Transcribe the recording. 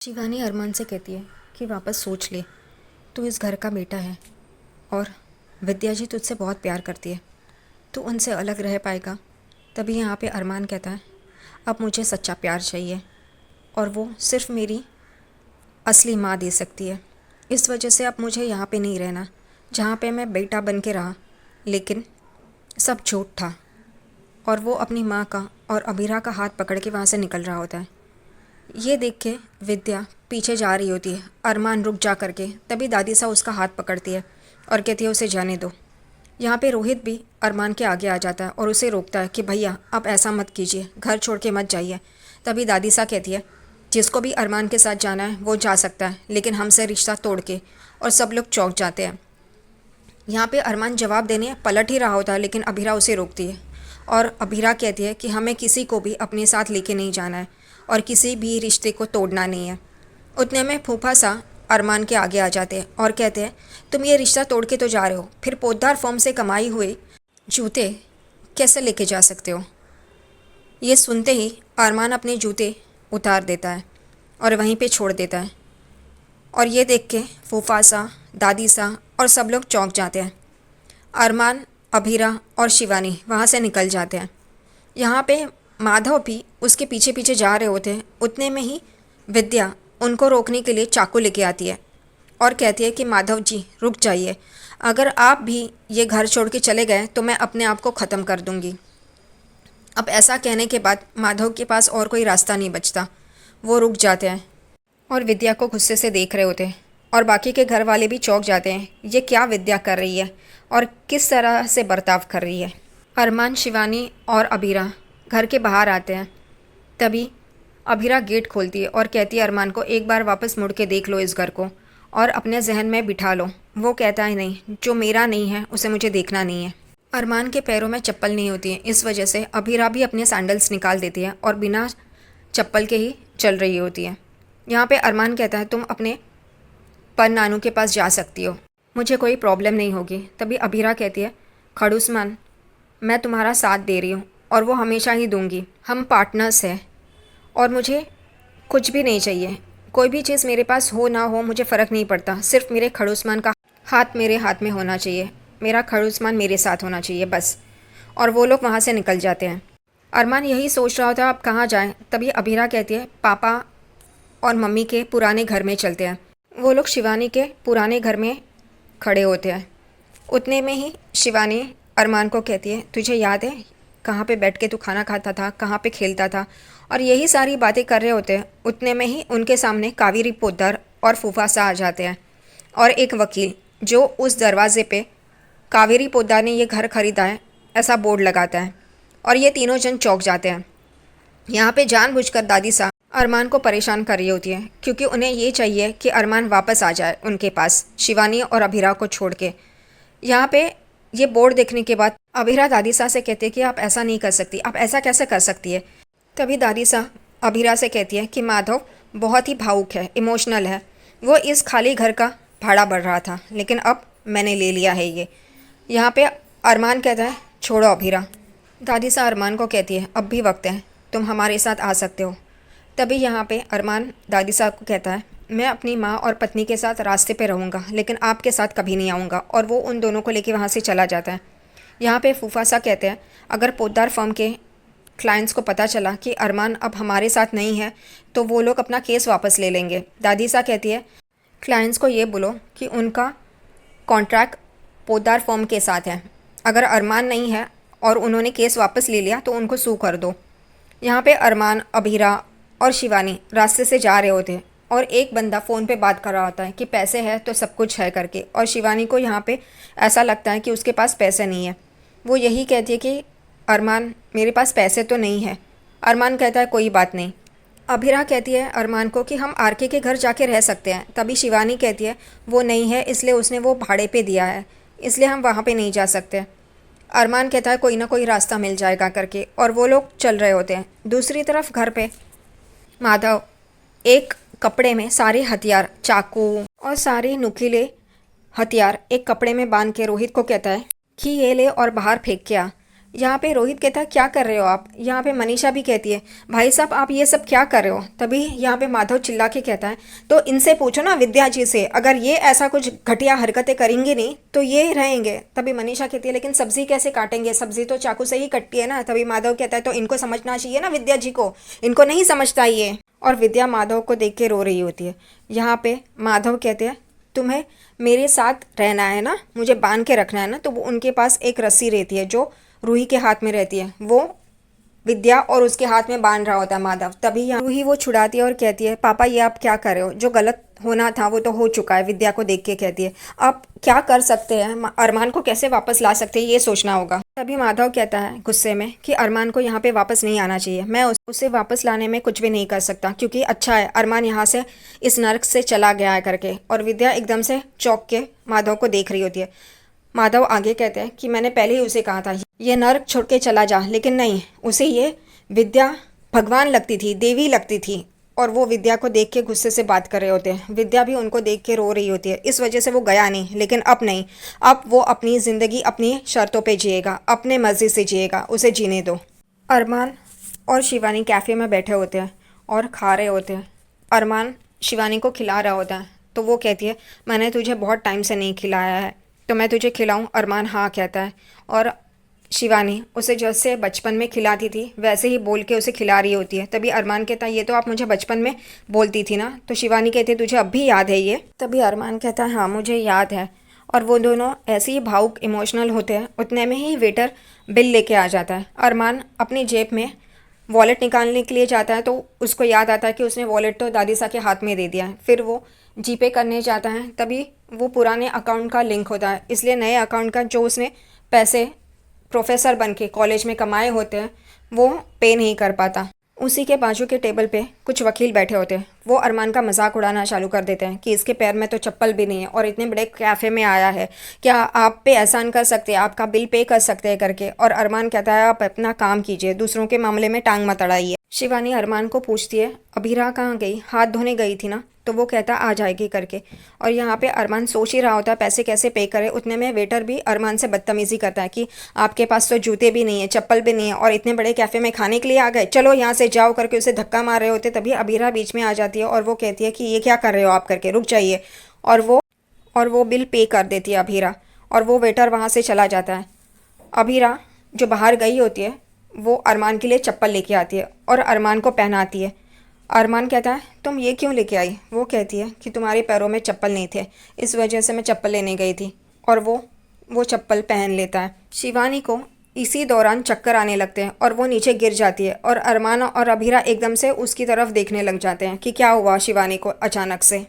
शिवानी अरमान से कहती है कि वापस सोच ले, तू इस घर का बेटा है और विद्या जी तुझसे बहुत प्यार करती है, तू उनसे अलग रह पाएगा। तभी यहाँ पे अरमान कहता है, अब मुझे सच्चा प्यार चाहिए और वो सिर्फ मेरी असली माँ दे सकती है। इस वजह से अब मुझे यहाँ पे नहीं रहना, जहाँ पे मैं बेटा बन के रहा, लेकिन सब झूठ था। और वो अपनी माँ का और अबीरा का हाथ पकड़ के वहाँ से निकल रहा होता है। ये देख के विद्या पीछे जा रही होती है, अरमान रुक जा करके। तभी दादी सा उसका हाथ पकड़ती है और कहती है उसे जाने दो। यहाँ पे रोहित भी अरमान के आगे आ जाता है और उसे रोकता है कि भैया आप ऐसा मत कीजिए, घर छोड़ के मत जाइए। तभी दादी सा कहती है, जिसको भी अरमान के साथ जाना है वो जा सकता है, लेकिन हमसे रिश्ता तोड़ के। और सब लोग चौंक जाते हैं। यहाँ पे अरमान जवाब देने पलट ही रहा होता है, लेकिन अभीरा उसे रोकती है। और अभीरा कहती है कि हमें किसी को भी अपने साथ लेके नहीं जाना है और किसी भी रिश्ते को तोड़ना नहीं है। उतने में फूफा सा अरमान के आगे आ जाते हैं और कहते हैं, तुम ये रिश्ता तोड़ के तो जा रहे हो, फिर पोद्दार फॉर्म से कमाई हुई जूते कैसे लेके जा सकते हो। ये सुनते ही अरमान अपने जूते उतार देता है और वहीं पे छोड़ देता है। और ये देख के फूफा सा, दादी सा और सब लोग चौंक जाते हैं। अरमान, अभीरा और शिवानी वहाँ से निकल जाते हैं। यहाँ पे माधव भी उसके पीछे पीछे जा रहे होते हैं। उतने में ही विद्या उनको रोकने के लिए चाकू लेके आती है और कहती है कि माधव जी रुक जाइए, अगर आप भी ये घर छोड़ के चले गए तो मैं अपने आप को ख़त्म कर दूँगी। अब ऐसा कहने के बाद माधव के पास और कोई रास्ता नहीं बचता। वो रुक जाते हैं और विद्या को गुस्से से देख रहे होते हैं। और बाकी के घर वाले भी चौंक जाते हैं, ये क्या विद्या कर रही है और किस तरह से बर्ताव कर रही है। अरमान, शिवानी और अबीरा घर के बाहर आते हैं। तभी अबीरा गेट खोलती है और कहती है अरमान को, एक बार वापस मुड़ के देख लो इस घर को और अपने जहन में बिठा लो। वो कहता है, नहीं, जो मेरा नहीं है उसे मुझे देखना नहीं है। अरमान के पैरों में चप्पल नहीं होती है, इस वजह से अबीरा भी अपने सैंडल्स निकाल देती है और बिना चप्पल के ही चल रही होती है। यहाँ पे अरमान कहता है, तुम अपने पर नानू के पास जा सकती हो, मुझे कोई प्रॉब्लम नहीं होगी। तभी अबीरा कहती है, खड़ूसमान, मैं तुम्हारा साथ दे रही हूँ और वो हमेशा ही दूंगी। हम पार्टनर्स हैं और मुझे कुछ भी नहीं चाहिए। कोई भी चीज़ मेरे पास हो ना हो मुझे फ़र्क नहीं पड़ता, सिर्फ मेरे खड़ूसमान का हाथ मेरे हाथ में होना चाहिए, मेरा खड़ूसमान मेरे साथ होना चाहिए, बस। और वो लोग वहाँ से निकल जाते हैं। अरमान यही सोच रहा होता है अब कहाँ जाएं। तभी अबीरा कहती है, पापा और मम्मी के पुराने घर में चलते हैं। वो लोग शिवानी के पुराने घर में खड़े होते हैं। उतने में ही शिवानी अरमान को कहती है, तुझे याद है कहाँ पे बैठ के तू खाना खाता था, कहाँ पे खेलता था, और यही सारी बातें कर रहे होते हैं। उतने में ही उनके सामने कावेरी पोद्दार और फूफा सा आ जाते हैं और एक वकील, जो उस दरवाजे पे कावेरी पोद्दार ने ये घर खरीदा है ऐसा बोर्ड लगाता है। और ये तीनों जन चौंक जाते हैं। यहाँ पे जानबूझकर दादी सा अरमान को परेशान कर रही होती है, क्योंकि उन्हें ये चाहिए कि अरमान वापस आ जाए उनके पास, शिवानी और अभीरा को छोड़ के। यहाँ पे ये बोर्ड देखने के बाद अभीरा दादी सा से कहती है कि आप ऐसा नहीं कर सकती, आप ऐसा कैसे कर सकती है। तभी दादी सा अभीरा से कहती है कि माधव बहुत ही भावुक है, इमोशनल है, वो इस खाली घर का भाड़ा बढ़ रहा था, लेकिन अब मैंने ले लिया है ये। यहाँ पे अरमान कहता है, छोड़ो अभीरा। दादी सा अरमान को कहती है, अब भी वक्त है, तुम हमारे साथ आ सकते हो। तभी यहाँ पे अरमान दादी साहब को कहता है, मैं अपनी माँ और पत्नी के साथ रास्ते पे रहूँगा, लेकिन आपके साथ कभी नहीं आऊँगा। और वो उन दोनों को लेके वहाँ से चला जाता है। यहाँ पे फूफा सा कहते हैं, अगर पोद्दार फर्म के क्लाइंट्स को पता चला कि अरमान अब हमारे साथ नहीं है तो वो लोग अपना केस वापस ले लेंगे। दादी सा कहती है, क्लाइंट्स को ये बोलो कि उनका कॉन्ट्रैक्ट पोद्दार फर्म के साथ है, अगर अरमान नहीं है और उन्होंने केस वापस ले लिया तो उनको सू कर दो। यहाँ पे अरमान, अभीरा और शिवानी रास्ते से जा रहे होते हैं और एक बंदा फ़ोन पे बात कर रहा होता है कि पैसे है तो सब कुछ है करके। और शिवानी को यहाँ पे ऐसा लगता है कि उसके पास पैसे नहीं है। वो यही कहती है कि अरमान, मेरे पास पैसे तो नहीं है। अरमान कहता है, कोई बात नहीं। अभीरा कहती है अरमान को कि हम आरके के घर जाके रह सकते हैं। तभी शिवानी कहती है, वो नहीं है, इसलिए उसने वो भाड़े पे दिया है, इसलिए हम वहाँ पे नहीं जा सकते। अरमान कहता है कोई ना कोई रास्ता मिल जाएगा करके, और वो लोग चल रहे होते हैं। दूसरी तरफ घर पे माधव एक कपड़े में सारे हथियार, चाकू और सारे नुकीले हथियार एक कपड़े में बांध के रोहित को कहता है कि ये ले और बाहर फेंक के आ। यहाँ पे रोहित कहता है क्या कर रहे हो आप। यहाँ पे मनीषा भी कहती है भाई साहब आप ये सब क्या कर रहे हो। तभी यहाँ पे माधव चिल्ला के कहता है तो इनसे पूछो ना विद्या जी से, अगर ये ऐसा कुछ घटिया हरकतें करेंगे नहीं तो ये रहेंगे। तभी मनीषा कहती है लेकिन सब्जी कैसे काटेंगे, सब्जी तो चाकू से ही कटती है ना। तभी माधव कहता है तो इनको समझना चाहिए ना विद्या जी को, इनको नहीं समझता ये। और विद्या माधव को देख के रो रही होती है। यहाँ पे माधव कहते हैं तुम्हें मेरे साथ रहना है ना, मुझे बांध के रखना है ना। तो वो उनके पास एक रस्सी रहती है जो रूही के हाथ में रहती है, वो विद्या और उसके हाथ में बांध रहा होता है माधव। तभी यहाँ रूही वो छुड़ाती है और कहती है पापा ये आप क्या कर रहे हो, जो गलत होना था वो तो हो चुका है। विद्या को देख के कहती है आप क्या कर सकते हैं, अरमान को कैसे वापस ला सकते हैं ये सोचना होगा। तभी माधव कहता है गुस्से में कि अरमान को यहाँ पे वापस नहीं आना चाहिए, मैं उसे वापस लाने में कुछ भी नहीं कर सकता क्योंकि अच्छा है अरमान यहाँ से इस नर्क से चला गया है करके। और विद्या एकदम से चौंक के माधव को देख रही होती है। माधव आगे कहते हैं कि मैंने पहले ही उसे कहा था ये नर्क छोड़ के चला जा, लेकिन नहीं, उसे ये विद्या भगवान लगती थी, देवी लगती थी। और वो विद्या को देख के गुस्से से बात कर रहे होते हैं। विद्या भी उनको देख के रो रही होती है, इस वजह से वो गया नहीं। लेकिन अब नहीं, अब वो अपनी ज़िंदगी अपनी शर्तों पे जिएगा, अपने मर्जी से जिएगा, उसे जीने दो। अरमान और शिवानी कैफ़े में बैठे होते हैं और खा रहे होते हैं। अरमान शिवानी को खिला रहा होता है तो वो कहती है मैंने तुझे बहुत टाइम से नहीं खिलाया है तो मैं तुझे खिलाऊं। अरमान हाँ कहता है और शिवानी उसे जैसे बचपन में खिलाती थी वैसे ही बोल के उसे खिला रही होती है। तभी अरमान कहता है ये तो आप मुझे बचपन में बोलती थी ना। तो शिवानी कहती है तुझे अब भी याद है ये। तभी अरमान कहता है हाँ मुझे याद है। और वो दोनों ऐसे ही भावुक इमोशनल होते हैं। उतने में ही वेटर बिल लेके आ जाता है। अरमान अपनी जेब में वॉलेट निकालने के लिए जाता है तो उसको याद आता है कि उसने वॉलेट तो दादी सा के हाथ में दे दिया है। फिर वो जीपे करने जाता है, तभी वो पुराने अकाउंट का लिंक होता है, इसलिए नए अकाउंट का जो उसने पैसे प्रोफेसर बन के कॉलेज में कमाए होते हैं वो पे नहीं कर पाता। उसी के बाजू के टेबल पे कुछ वकील बैठे होते हैं। वो अरमान का मजाक उड़ाना चालू कर देते हैं कि इसके पैर में तो चप्पल भी नहीं है और इतने बड़े कैफ़े में आया है, क्या आप पे एहसान कर सकते हैं, आपका बिल पे कर सकते हैं करके। और अरमान कहता है आप अपना काम कीजिए, दूसरों के मामले में टांग मत अड़ाइए। शिवानी अरमान को पूछती है अभीरा कहाँ गई, हाथ धोने गई थी ना। तो वो कहता आ जाएगी करके। और यहाँ पे अरमान सोच ही रहा होता है पैसे कैसे पे करे। उतने में वेटर भी अरमान से बदतमीज़ी करता है कि आपके पास तो जूते भी नहीं है, चप्पल भी नहीं है और इतने बड़े कैफ़े में खाने के लिए आ गए, चलो यहाँ से जाओ करके उसे धक्का मार रहे होते। तभी अबीरा बीच में आ जाती है और वो कहती है कि ये क्या कर रहे हो आप करके, रुक जाइए। और वो बिल पे कर देती है अबीरा और वो वेटर वहाँ से चला जाता है। अबीरा जो बाहर गई होती है वो अरमान के लिए चप्पल लेके आती है और अरमान को पहनाती है। अरमान कहता है तुम ये क्यों लेके आई। वो कहती है कि तुम्हारे पैरों में चप्पल नहीं थे, इस वजह से मैं चप्पल लेने गई थी। और वो चप्पल पहन लेता है। शिवानी को इसी दौरान चक्कर आने लगते हैं और वो नीचे गिर जाती है और अरमान और अभीरा एकदम से उसकी तरफ देखने लग जाते हैं कि क्या हुआ शिवानी को अचानक से।